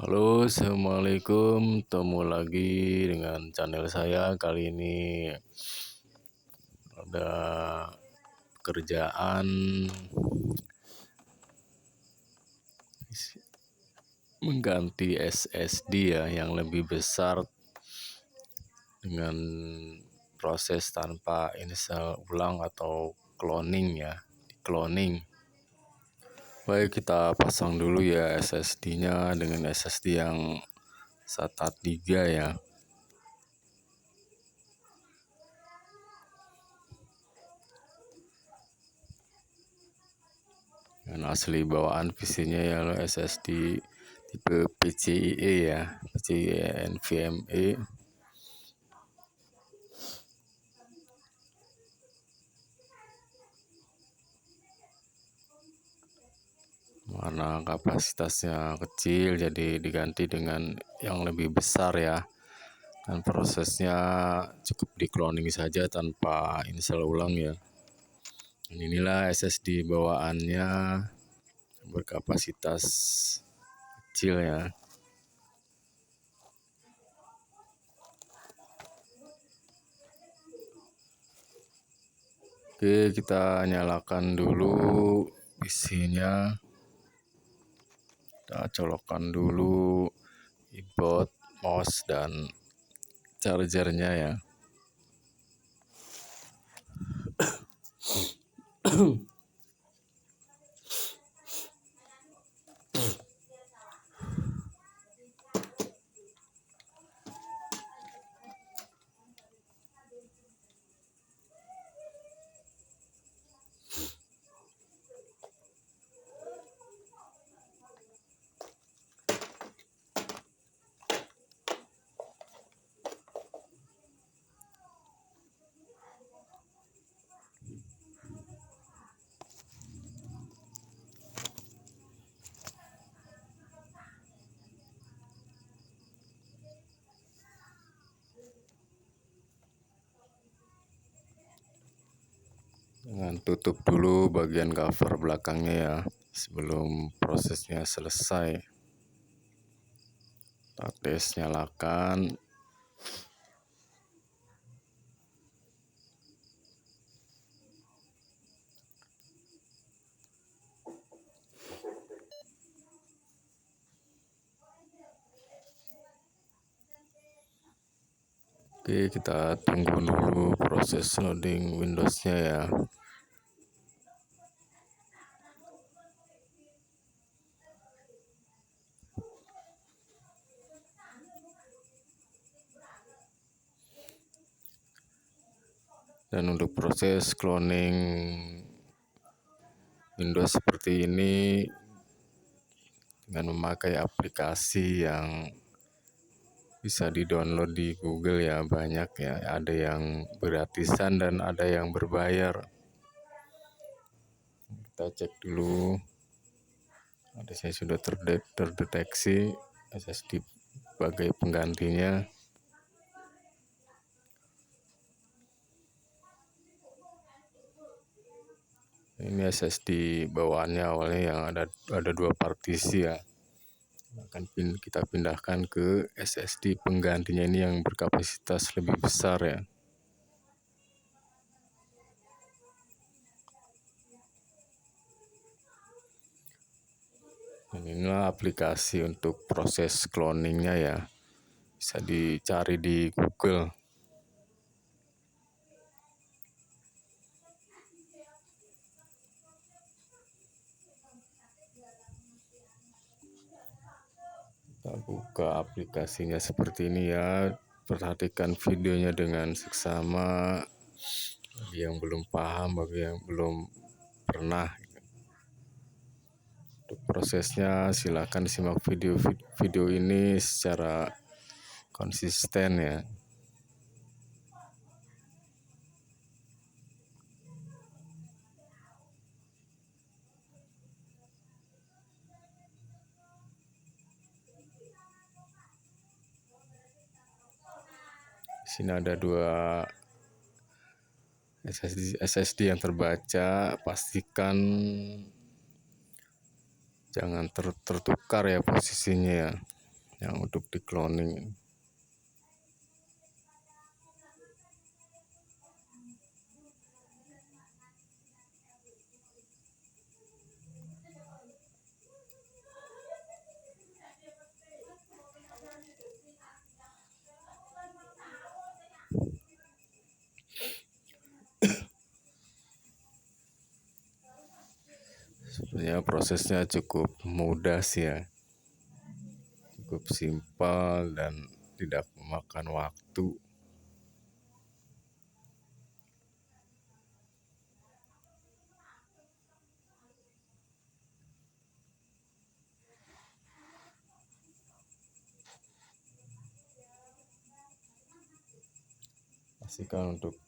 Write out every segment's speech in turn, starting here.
Halo, assalamualaikum. Ketemu lagi dengan channel saya. Kali ini ada kerjaan mengganti SSD ya yang lebih besar dengan proses tanpa install ulang atau cloning ya, cloning. Baik, kita pasang dulu ya SSD-nya dengan SSD yang SATA 3 ya. Dan asli bawaan PC-nya ya SSD tipe PCIe ya, PCIe NVMe. Karena kapasitasnya kecil jadi diganti dengan yang lebih besar ya. Dan prosesnya cukup di cloning saja tanpa install ulang ya. Dan inilah SSD bawaannya berkapasitas kecil ya. Oke, kita nyalakan dulu PC-nya. Kita colokkan dulu keyboard, mouse, dan chargernya ya. Dengan tutup dulu bagian cover belakangnya ya sebelum prosesnya selesai. Kita tes, nyalakan. Oke, kita tunggu dulu proses loading Windows-nya ya. Dan untuk proses cloning Windows seperti ini dengan memakai aplikasi yang bisa di-download di Google ya, banyak ya. Ada yang gratisan dan ada yang berbayar. Kita cek dulu. Ada saya sudah terdeteksi SSD sebagai penggantinya. Ini SSD bawaannya awalnya yang ada dua partisi ya. Akan kita pindahkan ke SSD penggantinya ini yang berkapasitas lebih besar ya. Dan inilah aplikasi untuk proses cloningnya ya. Bisa dicari di Google. Kita buka aplikasinya seperti ini ya. Perhatikan videonya dengan seksama. Bagi yang belum paham, bagi yang belum pernah. Untuk prosesnya silakan simak video ini secara konsisten ya. Di sini ada dua SSD yang terbaca. Pastikan jangan tertukar ya posisinya ya. yang untuk di cloning. Sebenarnya prosesnya cukup mudah sih ya, cukup simpel dan tidak memakan waktu. Pastikan untuk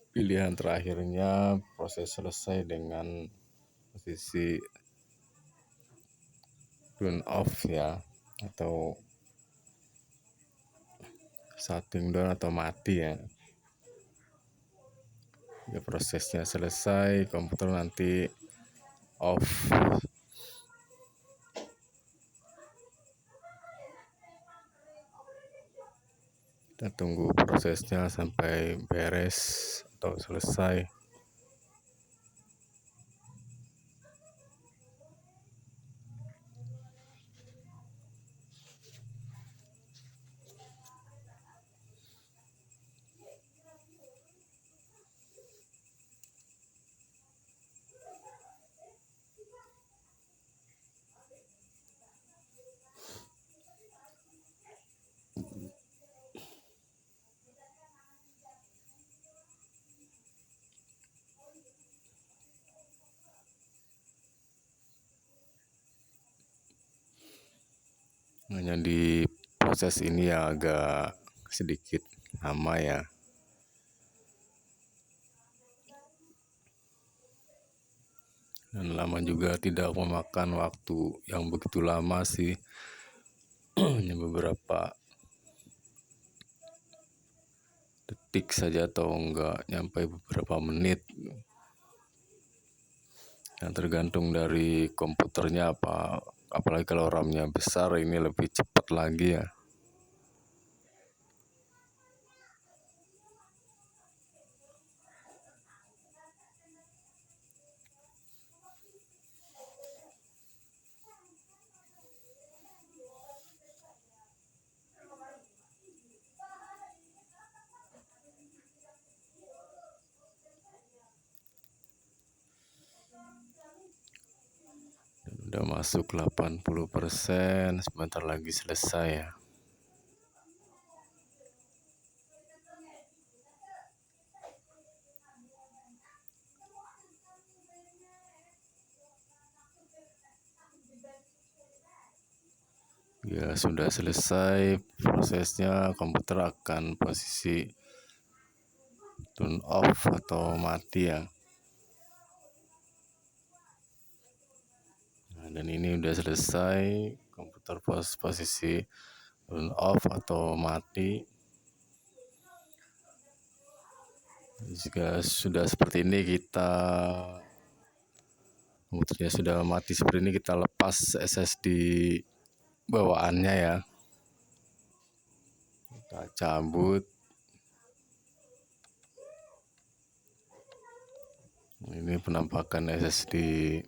pilihan terakhirnya proses selesai dengan posisi turn off ya, atau shutting down atau mati ya. Ya, prosesnya selesai, komputer nanti off. Kita tunggu prosesnya sampai beres atau selesai. Hanya di proses ini ya agak sedikit lama ya. Dan lama juga tidak memakan waktu yang begitu lama sih. Hanya beberapa detik saja atau enggak nyampe beberapa menit. Yang tergantung dari komputernya apa. Apalagi kalau RAM-nya besar ini lebih cepat lagi ya. Udah masuk 80%, sebentar lagi selesai ya. Ya, sudah selesai prosesnya, komputer akan posisi turn off atau mati ya. Nah, dan ini udah selesai, komputer posisi turn off atau mati. Jika sudah seperti ini komputernya sudah mati seperti ini, kita lepas SSD bawaannya ya. Kita cabut. Ini penampakan SSD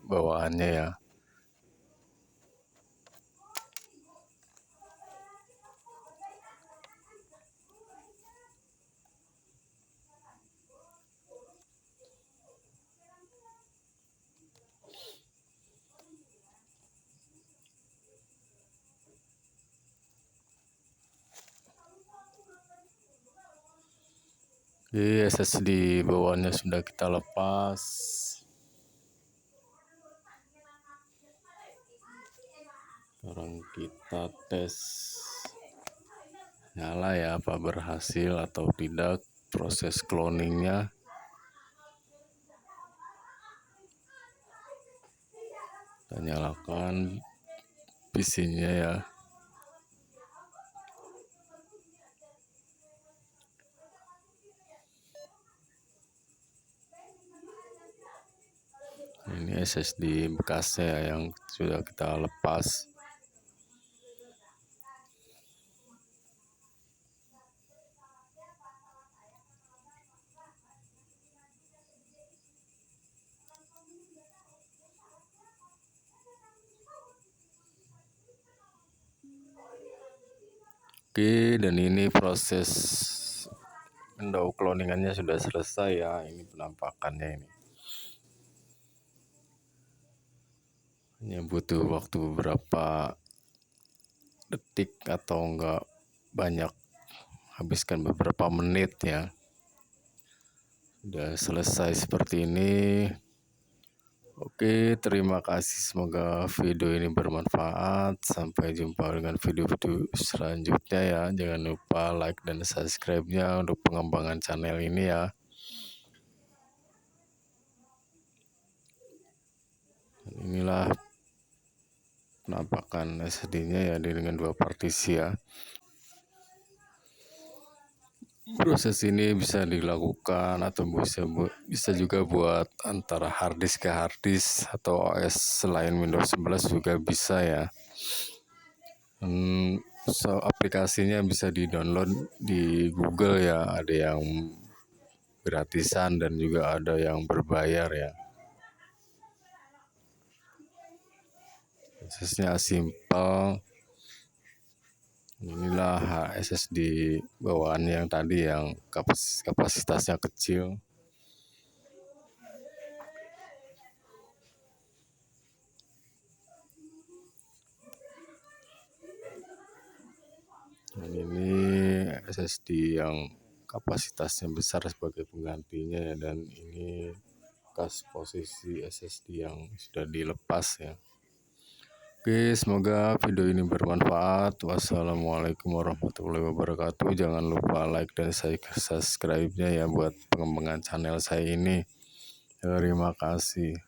bawaannya ya. Jadi SSD bawaannya sudah kita lepas. Sekarang kita tes nyala ya, apa berhasil atau tidak proses cloningnya. Kita nyalakan PC-nya ya. Ini SSD bekasnya yang sudah kita lepas. Oke, dan ini proses window cloningannya sudah selesai ya. Ini penampakannya ini. Hanya butuh waktu beberapa detik atau enggak banyak, habiskan beberapa menit ya. Sudah selesai seperti ini. Oke, terima kasih. Semoga video ini bermanfaat. Sampai jumpa dengan video-video selanjutnya ya. Jangan lupa like dan subscribe-nya untuk pengembangan channel ini ya. Inilah penampakan SSD-nya ya dengan 2 partisi ya. Proses ini bisa dilakukan atau bisa juga buat antara harddisk ke harddisk atau OS selain Windows 11 juga bisa ya. Aplikasinya bisa di-download di Google ya, ada yang gratisan dan juga ada yang berbayar ya. Prosesnya simpel. Inilah SSD bawaan yang tadi yang kapasitasnya kecil. Dan ini SSD yang kapasitasnya besar sebagai penggantinya ya, dan ini bekas posisi SSD yang sudah dilepas ya. Oke, semoga video ini bermanfaat. Wassalamualaikum warahmatullahi wabarakatuh. Jangan lupa like dan subscribe-nya ya buat pengembangan channel saya ini. Terima kasih.